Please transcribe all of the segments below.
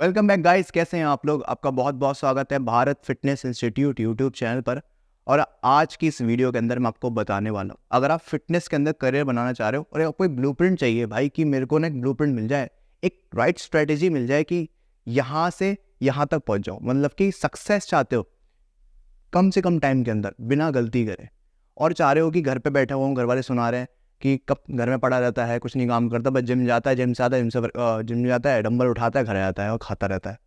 Welcome back guys, कैसे हैं आप लोग। आपका बहुत बहुत स्वागत है Bharat fitness institute YouTube channel पर। और आज की इस वीडियो के अंदर मैं आपको बताने वाला हूँ, अगर आप फिटनेस के अंदर करियर बनाना चाह रहे हो और आपको एक ब्लूप्रिंट चाहिए भाई कि मेरे को ना एक ब्लूप्रिंट मिल जाए, एक राइट स्ट्रेटेजी मिल जाए कि यहाँ से यहाँ तक पहुँच जाओ, मतलब कि सक्सेस चाहते हो कम से कम टाइम के अंदर बिना गलती करे, और चाह रहे हो कि घर पे बैठे हुआ हूँ, घर वाले सुना रहे हैं कि कब घर में पड़ा रहता है, कुछ नहीं काम करता, बस जिम जाता है, जिम से आता है, जिम जाता है, डंबल उठाता है, घर आता है और खाता रहता है।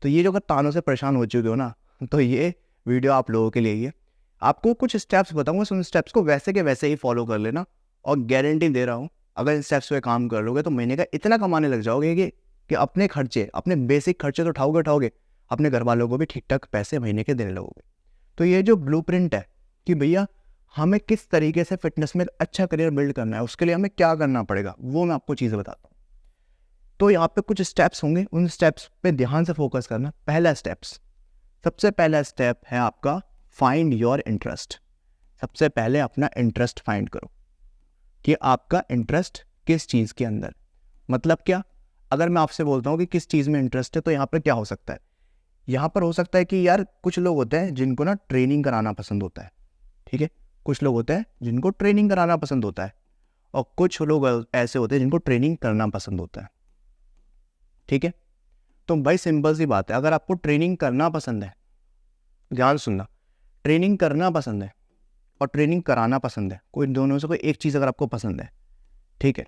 तो ये जो अगर तानों से परेशान हो चुके हो ना, तो ये वीडियो आप लोगों के लिए ही है। आपको कुछ स्टेप्स बताऊंगा, उन स्टेप्स को वैसे के वैसे ही फॉलो कर लेना, और गारंटी दे रहा हूँ अगर इन स्टेप्स पे काम कर लोगे तो महीने का इतना कमाने लग जाओगे कि अपने खर्चे, अपने बेसिक खर्चे तो उठाओगे, अपने घर वालों को भी ठीक ठाक पैसे महीने के देने लगोगे। तो ये जो ब्लूप्रिंट है कि भैया हमें किस तरीके से फिटनेस में अच्छा करियर बिल्ड करना है, उसके लिए हमें क्या करना पड़ेगा, वो मैं आपको चीज़ें बताता हूँ। तो यहाँ पे कुछ स्टेप्स होंगे, उन स्टेप्स पे ध्यान से फोकस करना। सबसे पहला स्टेप है आपका फाइंड योर इंटरेस्ट। सबसे पहले अपना इंटरेस्ट फाइंड करो कि आपका इंटरेस्ट किस चीज़ के अंदर, मतलब क्या। अगर मैं आपसे बोलता हूँ कि किस चीज़ में इंटरेस्ट है, तो यहाँ पर क्या हो सकता है। यहाँ पर हो सकता है कि यार कुछ लोग होते हैं जिनको ना ट्रेनिंग कराना पसंद होता है, ठीक है। कुछ लोग होते हैं जिनको ट्रेनिंग कराना पसंद होता है, और कुछ लोग ऐसे होते हैं जिनको ट्रेनिंग करना पसंद होता है, ठीक है। तो भाई सिंपल सी बात है, अगर आपको ट्रेनिंग करना पसंद है, ध्यान सुनना, ट्रेनिंग करना पसंद है और ट्रेनिंग कराना पसंद है, कोई दोनों से कोई एक चीज़ अगर आपको पसंद है, ठीक है,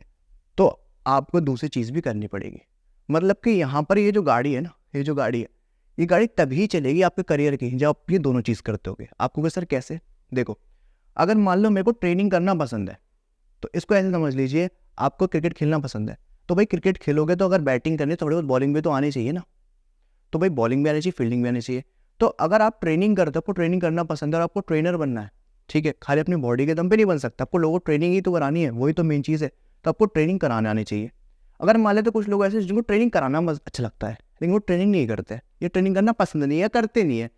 तो आपको दूसरी चीज़ भी करनी पड़ेगी। मतलब कि यहाँ पर ये जो गाड़ी है ना, ये गाड़ी तभी चलेगी आपके करियर की जब आप ये दोनों चीज़ करते होगे। आपको कि सर कैसे, देखो, अगर मान लो मेरे को ट्रेनिंग करना पसंद है, तो इसको ऐसे समझ लीजिए, आपको क्रिकेट खेलना पसंद है, तो भाई क्रिकेट खेलोगे तो अगर बैटिंग करनी है थोड़ी बहुत बॉलिंग भी तो आनी चाहिए ना, तो भाई बॉलिंग भी आनी चाहिए, फील्डिंग भी आनी चाहिए। तो अगर आप ट्रेनिंग करते हो, आपको ट्रेनिंग करना पसंद है और आपको ट्रेनर बनना है, ठीक है, खाली अपनी बॉडी के दम पे नहीं बन सकता, आपको लोगों को ट्रेनिंग ही तो करानी है, वही तो मेन चीज़ है। तो आपको ट्रेनिंग कराने आनी चाहिए। अगर मान लेते कुछ लोग ऐसे जिनको ट्रेनिंग कराना अच्छा लगता है, लेकिन वो ट्रेनिंग नहीं करते, ये ट्रेनिंग करना पसंद नहीं है, करते नहीं है,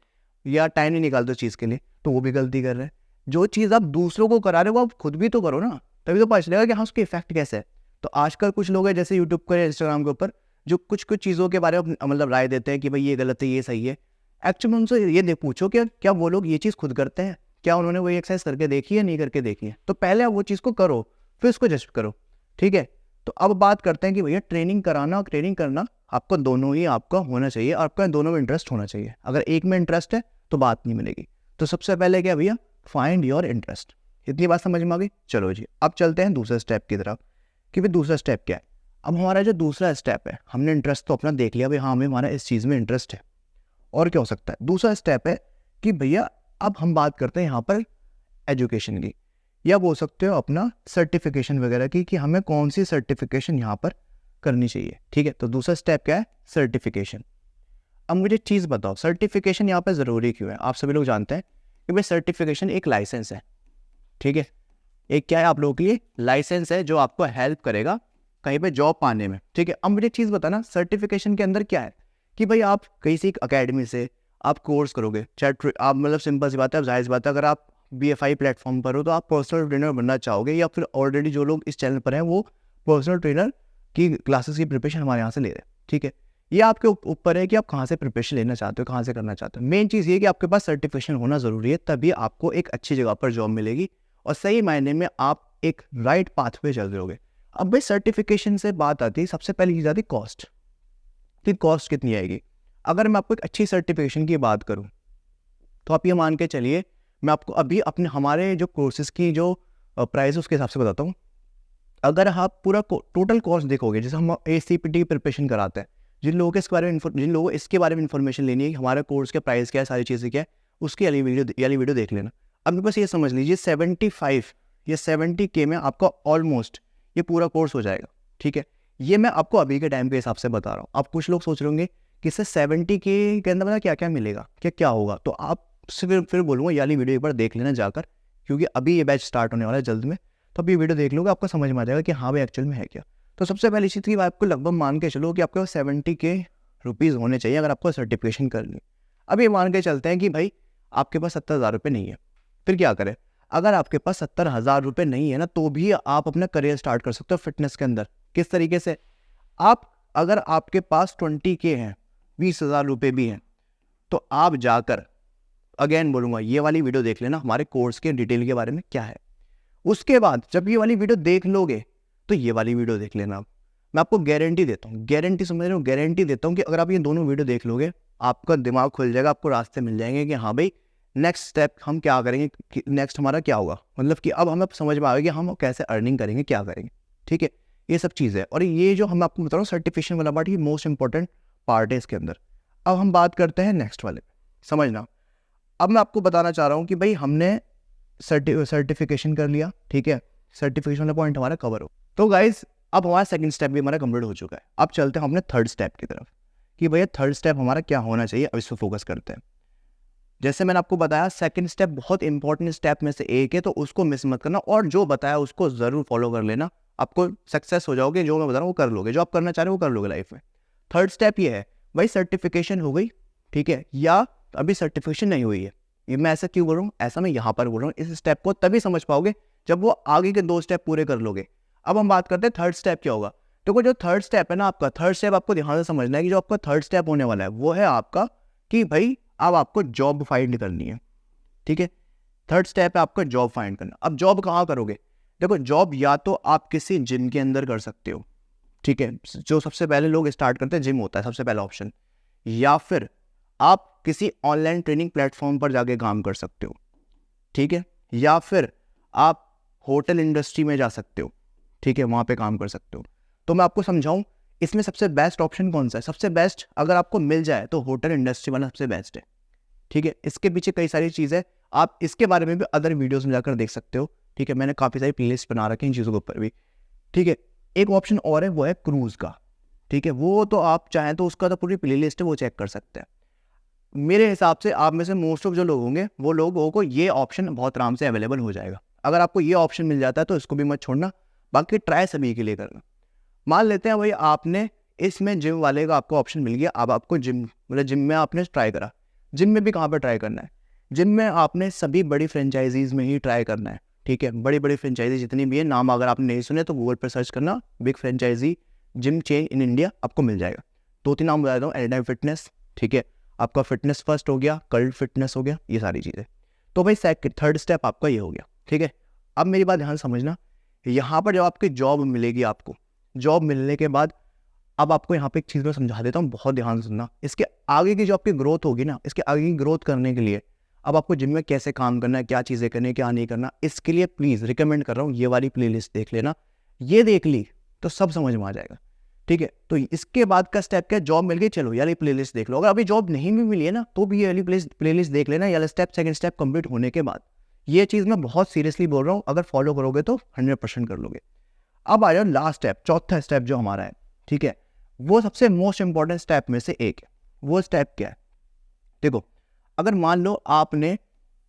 या टाइम नहीं निकालते उस चीज़ के लिए, तो वो भी गलती कर रहे हैं। जो चीज़ आप दूसरों को करा रहे हो वो आप खुद भी तो करो ना, तभी तो पता चलेगा कि हाँ उसके इफेक्ट कैसे है। तो आजकल कुछ लोग हैं जैसे यूट्यूब पर, इंस्टाग्राम के ऊपर, जो कुछ चीज़ों के बारे में मतलब राय देते हैं कि भाई ये गलत है, ये सही है। एक्चुअली में उनसे ये पूछो कि क्या वो लोग ये चीज़ खुद करते हैं, क्या उन्होंने वो एक्सरसाइज करके देखी है, नहीं करके देखी है। तो पहले आप वो चीज़ को करो, फिर उसको जस्ट करो, ठीक है। तो अब बात करते हैं कि भैया ट्रेनिंग कराना और ट्रेनिंग करना, आपको दोनों ही आपका होना चाहिए, और आपका दोनों में इंटरेस्ट होना चाहिए। अगर एक में इंटरेस्ट है तो बात नहीं मिलेगी। तो सबसे पहले क्या भैया, फाइंड योर इंटरेस्ट। इतनी बात समझ में आ गई। चलो जी, अब चलते हैं दूसरे स्टेप की तरफ कि भाई दूसरा स्टेप क्या है। अब हमारा जो दूसरा स्टेप है, हमने इंटरेस्ट तो अपना देख लिया भाई, हाँ हमें हमारा इस चीज़ में इंटरेस्ट है, और क्या हो सकता है। दूसरा स्टेप है कि भैया अब हम बात करते हैं यहाँ पर एजुकेशन की, या बोल सकते हो अपना सर्टिफिकेशन वगैरह की, कि हमें कौन सी सर्टिफिकेशन यहाँ पर करनी चाहिए, ठीक है। तो दूसरा स्टेप क्या है, सर्टिफिकेशन। अब मुझे चीज़ बताओ, सर्टिफिकेशन यहाँ पर ज़रूरी क्यों है। आप सभी लोग जानते हैं कि भाई सर्टिफिकेशन एक लाइसेंस है, ठीक है। एक क्या है आप लोगों के लिए, लाइसेंस है, जो आपको हेल्प करेगा कहीं पे जॉब पाने में, ठीक है। अब मुझे चीज़ बताना, सर्टिफिकेशन के अंदर क्या है कि भाई आप किसी अकेडमी से आप कोर्स करोगे, चाहे आप, मतलब सिंपल सी बात है, अब जाहिर सी बात है, अगर आप BFI प्लेटफॉर्म पर हो तो आप पर्सनल ट्रेनर बनना चाहोगे, या फिर ऑलरेडी जो लोग इस चैनल पर हैं वो पर्सनल ट्रेनर की क्लासेस की प्रिपरेशन हमारे यहाँ से ले रहे हैं, ठीक है। ये आपके ऊपर है कि आप कहाँ से प्रिपरेशन लेना चाहते हो, कहाँ से करना चाहते हो। मेन चीज़ ये है कि आपके पास सर्टिफिकेशन होना ज़रूरी है, तभी आपको एक अच्छी जगह पर जॉब मिलेगी, और सही मायने में आप एक राइट पाथ पे चल रहे होगे। अब भाई सर्टिफिकेशन से बात आती है, सबसे पहली चीज़ आती है कॉस्ट, कि कॉस्ट कितनी आएगी। अगर मैं आपको एक अच्छी सर्टिफिकेशन की बात करूं, तो आप ये मान के चलिए, मैं आपको अभी अपने हमारे जो कोर्सेज की जो प्राइस है उसके हिसाब से बताता हूँ। अगर आप पूरा टोटल कॉस्ट देखोगे, जैसे हम ACPT की प्रिपरेशन कराते हैं, जिन लोगों के इसके बारे में इन्फॉर्मेशन लेनी है, हमारे कोर्स के प्राइस क्या है, सारी चीज़ें क्या है, उसकी वाली वीडियो देख लेना। अब मेरे पास ये समझ लीजिए 75 या 70K में आपका ऑलमोस्ट ये पूरा कोर्स हो जाएगा, ठीक है। ये मैं आपको अभी के टाइम के हिसाब से बता रहा हूँ। अब कुछ लोग सोच रहे होंगे कि इससे 70K के अंदर मतलब क्या क्या मिलेगा, क्या क्या होगा। तो आप फिर बोलूँगा ये वाली वीडियो एक बार देख लेना जाकर, क्योंकि अभी ये बैच स्टार्ट होने वाला है जल्द में। तो अभी वीडियो देख लोगे, आपको समझ में आ जाएगा कि हाँ भाई एक्चुअल में है क्या। तो सबसे पहली चीज़ की आपको लगभग मान के चलो कि आपके पास 70K रुपीज़ होने चाहिए अगर आपको सर्टिफिकेशन करनी। अब ये मान के चलते हैं कि भाई आपके पास 70,000 रुपये नहीं है, फिर क्या करें। अगर आपके पास 70,000 रुपये नहीं है ना, तो भी आप अपना करियर स्टार्ट कर सकते हो फिटनेस के अंदर। किस तरीके से, आप अगर आपके पास 20K हैं, 20,000 रुपये भी हैं, तो आप जाकर अगेन बोलूँगा ये वाली वीडियो देख लेना हमारे कोर्स के डिटेल के बारे में क्या है। उसके बाद जब ये वाली वीडियो देख लोगे तो ये वाली वीडियो देख लेना। आप मैं आपको गारंटी देता हूँ, गारंटी समझ रहे हो, गारंटी देता हूँ कि अगर आप ये दोनों वीडियो देख लोगे आपका दिमाग खुल जाएगा, आपको रास्ते मिल जाएंगे कि हाँ भाई नेक्स्ट स्टेप हम क्या करेंगे, नेक्स्ट हमारा क्या होगा, मतलब कि अब हमें समझ में आएगा कि हम कैसे अर्निंग करेंगे, क्या करेंगे। ठीक है, ये सब चीज़ है। और ये जो हम आपको बता रहा हूँ सर्टिफिकेशन वाला पार्ट, ये मोस्ट इंपॉर्टेंट पार्ट है इसके अंदर। अब हम बात करते हैं नेक्स्ट वाले, समझना। अब मैं आपको बताना चाह रहा हूँ कि भाई हमने सर्टिफिकेशन कर लिया, ठीक है, सर्टिफिकेशन वाला पॉइंट हमारा कवर हो। तो गाइज अब हमारा सेकंड स्टेप भी हमारा कंप्लीट हो चुका है। अब चलते हैं अपने थर्ड स्टेप की तरफ कि भैया थर्ड स्टेप हमारा क्या होना चाहिए, अब इस पर फोकस करते हैं। जैसे मैंने आपको बताया सेकंड स्टेप बहुत इंपॉर्टेंट स्टेप में से एक है, तो उसको मिस मत करना और जो बताया उसको ज़रूर फॉलो कर लेना, आपको सक्सेस हो जाओगे। जो मैं बता रहा हूँ वो कर लोगे, जो आप करना चाह रहे हो वो कर लोगे लाइफ में। थर्ड स्टेप ये है भाई सर्टिफिकेशन हो गई, ठीक है, या अभी सर्टिफिकेशन नहीं हुई है। ये मैं ऐसा क्यों बोल रहा हूँ, ऐसा मैं यहाँ पर बोल रहा हूँ, इस स्टेप को तभी समझ पाओगे जब वो आगे के 2 स्टेप पूरे कर लोगे। अब हम बात करते हैं थर्ड स्टेप क्या होगा। देखो जो थर्ड स्टेप है ना आपका, थर्ड स्टेप आपको ध्यान से समझना है कि जो आपका थर्ड स्टेप होने वाला है वो है आपका कि भाई अब आपको जॉब फाइंड करनी है। ठीक है, थर्ड स्टेप है आपका जॉब फाइंड करना। अब जॉब कहाँ करोगे, देखो जॉब या तो आप किसी जिम के अंदर कर सकते हो, ठीक है, जो सबसे पहले लोग स्टार्ट करते हैं जिम होता है सबसे पहला ऑप्शन, या फिर आप किसी ऑनलाइन ट्रेनिंग प्लेटफॉर्म पर जाके काम कर सकते हो, ठीक है, या फिर आप होटल इंडस्ट्री में जा सकते हो, ठीक है, वहाँ पे काम कर सकते हो। तो मैं आपको समझाऊं इसमें सबसे बेस्ट ऑप्शन कौन सा है। सबसे बेस्ट अगर आपको मिल जाए तो होटल इंडस्ट्री वाला सबसे बेस्ट है, ठीक है। इसके पीछे कई सारी चीज़ें, आप इसके बारे में भी अदर वीडियोस में जाकर देख सकते हो, ठीक है, मैंने काफ़ी सारी प्लेलिस्ट बना रखी हैं इन चीज़ों के ऊपर भी, ठीक है। एक ऑप्शन और है वो है क्रूज़ का, ठीक है, वो तो आप चाहें तो उसका तो पूरी प्लेलिस्ट है वो चेक कर सकते हैं। मेरे हिसाब से आप में से मोस्ट ऑफ जो लोग होंगे वो लोगों को ये ऑप्शन बहुत आराम से अवेलेबल हो जाएगा। अगर आपको ये ऑप्शन मिल जाता है तो इसको भी मत छोड़ना, बाकी ट्राई सभी के लिए करना। मान लेते हैं भाई आपने इसमें जिम वाले का आपको ऑप्शन मिल गया, अब आपको जिम मतलब जिम में आपने ट्राई करा, जिम में भी कहाँ पर ट्राई करना है, जिम में आपने सभी बड़ी फ्रेंचाइजीज में ही ट्राई करना है, ठीक है। बड़ी बड़ी फ्रेंचाइजी जितनी भी है, नाम अगर आपने नहीं सुने तो गूगल पर सर्च करना big franchise gym chain in India, आपको मिल जाएगा। 2-3 नाम बता देता हूँ, एनीटाइम फिटनेस, ठीक है, आपका फिटनेस फर्स्ट हो गया, कल्ट फिटनेस हो गया, ये सारी चीज़ें। तो भाई थर्ड स्टेप आपका ये हो गया, ठीक है। अब मेरी बात ध्यान समझना, यहाँ पर जब आपकी जॉब मिलेगी, आपको जॉब मिलने के बाद अब आपको यहाँ पे एक चीज़ मैं समझा देता हूँ, बहुत ध्यान से सुनना। इसके आगे की जो आपकी ग्रोथ होगी ना, इसके आगे की ग्रोथ करने के लिए अब आपको जिम में कैसे काम करना है, क्या चीज़ें करनी है, क्या नहीं करना, इसके लिए प्लीज़ रिकमेंड कर रहा हूँ ये वाली प्लेलिस्ट देख लेना। ये देख ली तो सब समझ में आ जाएगा, ठीक है। तो इसके बाद का स्टेप क्या है, जॉब मिल गई, चलो ये वाली प्लेलिस्ट देख लो। अगर अभी जॉब नहीं भी मिली है ना तो भी ये वाली प्लेलिस्ट देख लेना, ये स्टेप सेकंड स्टेप कंप्लीट होने के बाद। ये चीज़ मैं बहुत सीरियसली बोल रहा हूँ, अगर फॉलो करोगे तो 100% कर लोगे। अब आ जाओ लास्ट स्टेप, चौथा स्टेप जो हमारा है, ठीक है, वो सबसे मोस्ट इंपॉर्टेंट स्टेप में से एक है। वो स्टेप क्या है, देखो अगर मान लो आपने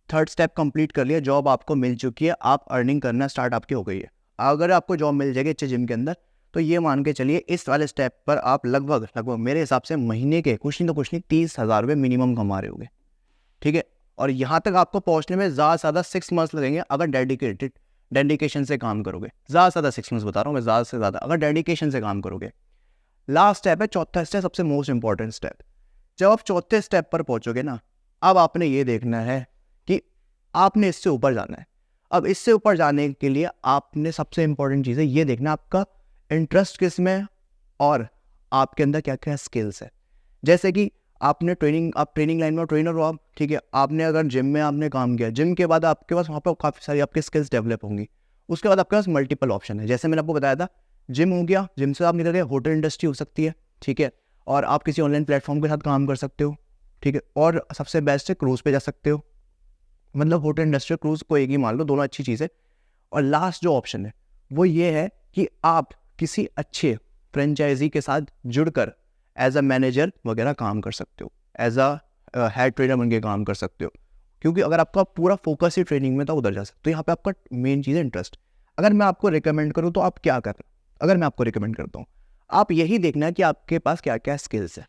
थर्ड स्टेप कंप्लीट कर लिया, जॉब आपको मिल चुकी है, आप अर्निंग करना स्टार्ट आपकी हो गई है, अगर आपको जॉब मिल जाएगी अच्छे जिम के अंदर, तो ये मान के चलिए इस वाले स्टेप पर आप लगभग मेरे हिसाब से महीने के कुछ नहीं 30,000 रुपये मिनिमम कमा रहे होगे, ठीक है। और यहाँ तक आपको पहुँचने में ज़्यादा से ज़्यादा 6 मंथ्स लगेंगे अगर डेडिकेशन से काम करोगे। ज़्यादा से ज़्यादा 6 मंथ्स बता रहा हूँ मैं, ज़्यादा से ज़्यादा अगर डेडिकेशन से काम करोगे। लास्ट स्टेप है चौथा स्टेप, सबसे मोस्ट इंपॉर्टेंट स्टेप। जब आप चौथे स्टेप पर पहुँचोगे ना, अब आपने ये देखना है कि आपने इससे ऊपर जाना है। अब इससे ऊपर जाने के लिए आपने सबसे इंपॉर्टेंट चीज़ है ये देखना आपका इंटरेस्ट किस में और आपके अंदर क्या क्या स्किल्स है। जैसे कि आपने आप ट्रेनिंग लाइन में ट्रेनर हो आप, ठीक है, आपने अगर जिम में आपने काम किया, जिम के बाद आपके पास वहाँ पर काफ़ी सारी आपकी स्किल्स डेवलप होंगी। उसके बाद आपके पास मल्टीपल ऑप्शन है, जैसे मैंने आपको बताया था जिम हो गया, जिम से आप निकल गए होटल इंडस्ट्री हो सकती है, ठीक है, और आप किसी ऑनलाइन प्लेटफॉर्म के साथ काम कर सकते हो, ठीक है, और सबसे बेस्ट है क्रूज़ पे जा सकते हो। मतलब होटल इंडस्ट्री क्रूज़ को एक ही मान लो, दोनों अच्छी चीज़ है। और लास्ट जो ऑप्शन है वो ये है कि आप किसी अच्छे फ्रेंचाइजी के साथ जुड़कर एज अ मैनेजर वगैरह काम कर सकते हो, एज अ हेड ट्रेनर बन के काम कर सकते हो, क्योंकि अगर आपका पूरा फोकस ही ट्रेनिंग में था उधर जा सकते हो। तो यहाँ पे आपका मेन चीज़ है इंटरेस्ट। अगर मैं आपको रिकमेंड करूँ तो आप क्या करना, अगर मैं आपको रिकमेंड करता हूँ, आप यही देखना है कि आपके पास क्या क्या स्किल्स है।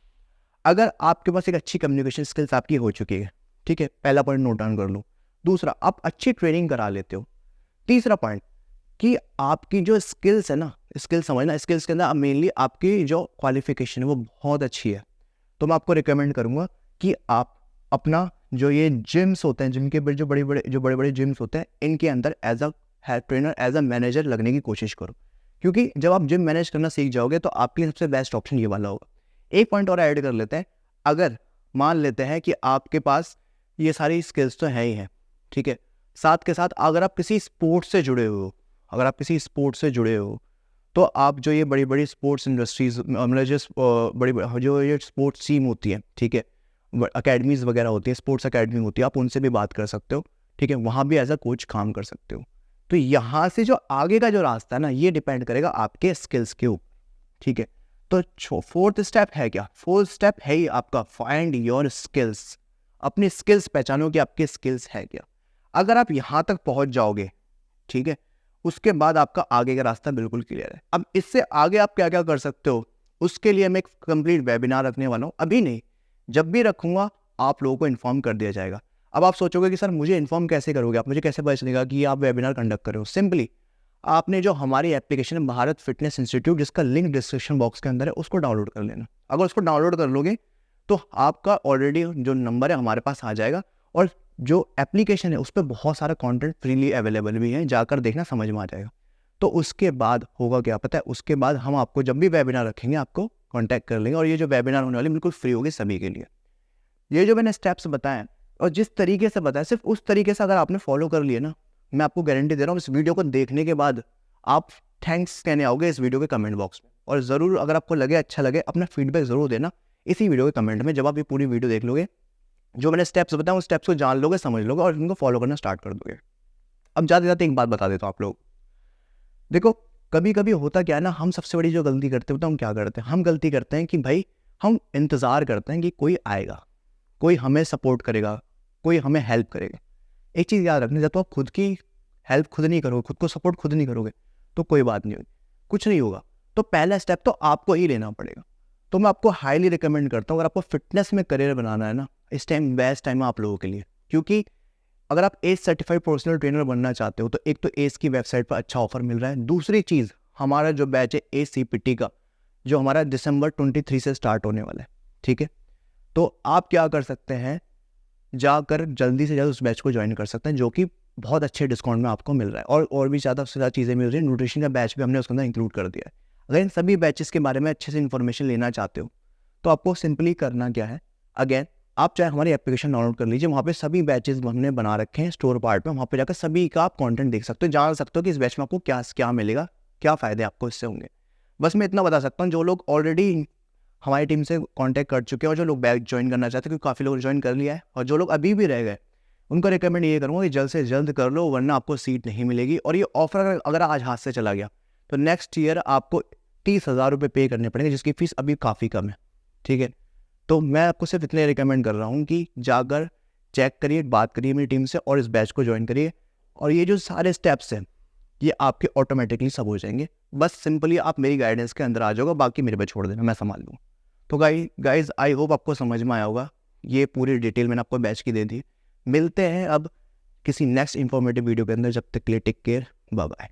अगर आपके पास एक अच्छी कम्युनिकेशन स्किल्स आपकी हो चुकी है, ठीक है, पहला पॉइंट नोट डाउन कर लो। दूसरा, आप अच्छी ट्रेनिंग करा लेते हो। तीसरा पॉइंट कि आपकी जो स्किल्स है ना, स्किल्स समझना, स्किल्स के अंदर मेनली आपकी जो क्वालिफिकेशन है वो बहुत अच्छी है। तो मैं आपको रिकमेंड करूँगा कि आप अपना जो ये जिम्स होते हैं, जिम के जो बड़े बड़े जिम्स होते हैं, इनके अंदर as a health trainer, as a manager लगने की कोशिश करो, क्योंकि जब आप जिम मैनेज करना सीख जाओगे तो आपके लिए सबसे बेस्ट ऑप्शन ये वाला होगा। एक पॉइंट और ऐड कर लेते हैं, अगर मान लेते हैं कि आपके पास ये सारी स्किल्स तो है ही हैं, ठीक है, साथ के साथ अगर आप किसी स्पोर्ट्स से जुड़े हो, तो आप जो ये बड़ी बड़ी स्पोर्ट्स इंडस्ट्रीज, मतलब जो ये स्पोर्ट्स टीम होती है, ठीक है, अकेडमीज़ वगैरह होती है, स्पोर्ट्स अकेडमी होती है, आप उनसे भी बात कर सकते हो, ठीक है, वहाँ भी एज अ कोच काम कर सकते हो। तो यहाँ से जो आगे का जो रास्ता है ना, ये डिपेंड करेगा आपके स्किल्स के ऊपर, ठीक है। तो फोर्थ स्टेप है क्या? फोर्थ स्टेप है ही आपका फाइंड योर स्किल्स। अपनी स्किल्स पहचानो कि आपके स्किल्स है क्या। अगर आप यहाँ तक पहुँच जाओगे, ठीक है, उसके बाद आपका आगे का रास्ता बिल्कुल क्लियर है। अब इससे आगे आप क्या क्या कर सकते हो, उसके लिए मैं एक कंप्लीट वेबिनार रखने वाला हूँ। अभी नहीं, जब भी रखूँगा आप लोगों को इन्फॉर्म कर दिया जाएगा। अब आप सोचोगे कि सर मुझे इन्फॉर्म कैसे करोगे आप, मुझे कैसे पता चलेगा कि आप वेबिनार कंडक्ट कर रहे हो? सिंपली आपने जो हमारी एप्लीकेशन है भारत फिटनेस इंस्टीट्यूट, जिसका लिंक डिस्क्रिप्शन बॉक्स के अंदर है, उसको डाउनलोड कर लेना। अगर उसको डाउनलोड कर लोगे तो आपका ऑलरेडी जो नंबर है हमारे पास आ जाएगा, और जो एप्लीकेशन है उस पर बहुत सारा कंटेंट फ्रीली अवेलेबल भी है, जाकर देखना, समझ में आ जाएगा। तो उसके बाद होगा क्या पता है, उसके बाद हम आपको जब भी वेबिनार रखेंगे आपको कांटेक्ट कर लेंगे, और ये जो वेबिनार होने वाली बिल्कुल फ्री होगी सभी के लिए। ये जो मैंने स्टेप्स बताए और जिस तरीके से बताया, सिर्फ उस तरीके से अगर आपने फॉलो कर लिए ना, मैं आपको गारंटी दे रहा हूँ इस वीडियो को देखने के बाद आप थैंक्स कहने आओगे इस वीडियो के कमेंट बॉक्स में। और ज़रूर अगर आपको लगे, अच्छा लगे, अपना फीडबैक ज़रूर देना इसी वीडियो के कमेंट में। जब आप ये पूरी वीडियो देख लोगे, जो मैंने स्टेप्स बताया उन स्टेप्स को जान लोगे, समझ लोगे और उनको फॉलो करना स्टार्ट कर दोगे। अब जाते जाते एक बात बता देता हूँ आप लोग, देखो कभी कभी होता क्या है ना, हम सबसे बड़ी जो गलती करते हैं, हम क्या करते हैं, हम गलती करते हैं कि भाई हम इंतज़ार करते हैं कि कोई आएगा, कोई हमें सपोर्ट करेगा, कोई हमें हेल्प करेगा। एक चीज़ याद रखना, जब तो आप खुद की हेल्प खुद नहीं करोगे, खुद को सपोर्ट खुद नहीं करोगे, तो कोई बात नहीं होगी, कुछ नहीं होगा। तो पहला स्टेप तो आपको ही लेना पड़ेगा। तो मैं आपको हाईली रिकमेंड करता हूँ, अगर आपको फिटनेस में करियर बनाना है ना, इस टाइम बेस्ट टाइम है आप लोगों के लिए। क्योंकि अगर आप एज सर्टिफाइड पर्सनल ट्रेनर बनना चाहते हो तो एक तो एज की वेबसाइट पर अच्छा ऑफर मिल रहा है। दूसरी चीज़, हमारा जो बैच है ACPT का, जो हमारा दिसंबर 23 से स्टार्ट होने वाला है, ठीक है। तो आप क्या कर सकते हैं, जाकर जल्दी से जल्द उस बैच को ज्वाइन कर सकते हैं, जो कि बहुत अच्छे डिस्काउंट में आपको मिल रहा है, और भी ज़्यादा से ज़्यादा चीज़ें मिल रही है। न्यूट्रिशन का बैच भी हमने उसके अंदर इंक्लूड कर दिया है। अगर इन सभी बैचेस के बारे में अच्छे से इन्फॉर्मेशन लेना चाहते हो तो आपको सिंपली करना क्या है, अगेन आप चाहे हमारी एप्लीकेशन डाउनलोड कर लीजिए, वहाँ पे सभी बैचेस हमने बना रखे हैं स्टोर पार्ट में, वहाँ पे जाकर सभी का आप कंटेंट देख सकते हो, जान सकते हो कि इस बैच में आपको क्या क्या मिलेगा, क्या फ़ायदे आपको इससे होंगे। बस मैं इतना बता सकता हूँ, जो लोग ऑलरेडी हमारी टीम से कांटेक्ट कर चुके हैं और जो लोग बैच ज्वाइन करना चाहते हैं, क्योंकि काफ़ी लोग ज्वाइन कर लिया है, और जो लोग अभी भी रह गए उनको रिकमेंड ये करूँगा कि जल्द से जल्द कर लो, वरना आपको सीट नहीं मिलेगी। और ये ऑफर अगर आज हाथ से चला गया तो नेक्स्ट ईयर आपको 30,000 रुपये पे करने पड़ेंगे, जिसकी फ़ीस अभी काफ़ी कम है, ठीक है। तो मैं आपको सिर्फ इतने रिकमेंड कर रहा हूँ कि जाकर चेक करिए, बात करिए मेरी टीम से और इस बैच को ज्वाइन करिए, और ये जो सारे स्टेप्स हैं ये आपके ऑटोमेटिकली सब हो जाएंगे। बस सिंपली आप मेरी गाइडेंस के अंदर आ जाओगे, बाकी मेरे पे छोड़ देना, मैं संभाल लूँगा। तो गाइज आई होप आपको समझ में आया होगा, ये पूरी डिटेल मैंने आपको बैच की दे दी। मिलते हैं अब किसी नेक्स्ट इन्फॉर्मेटिव वीडियो के अंदर, जब तक के लिए टेक केयर, बाय बाय।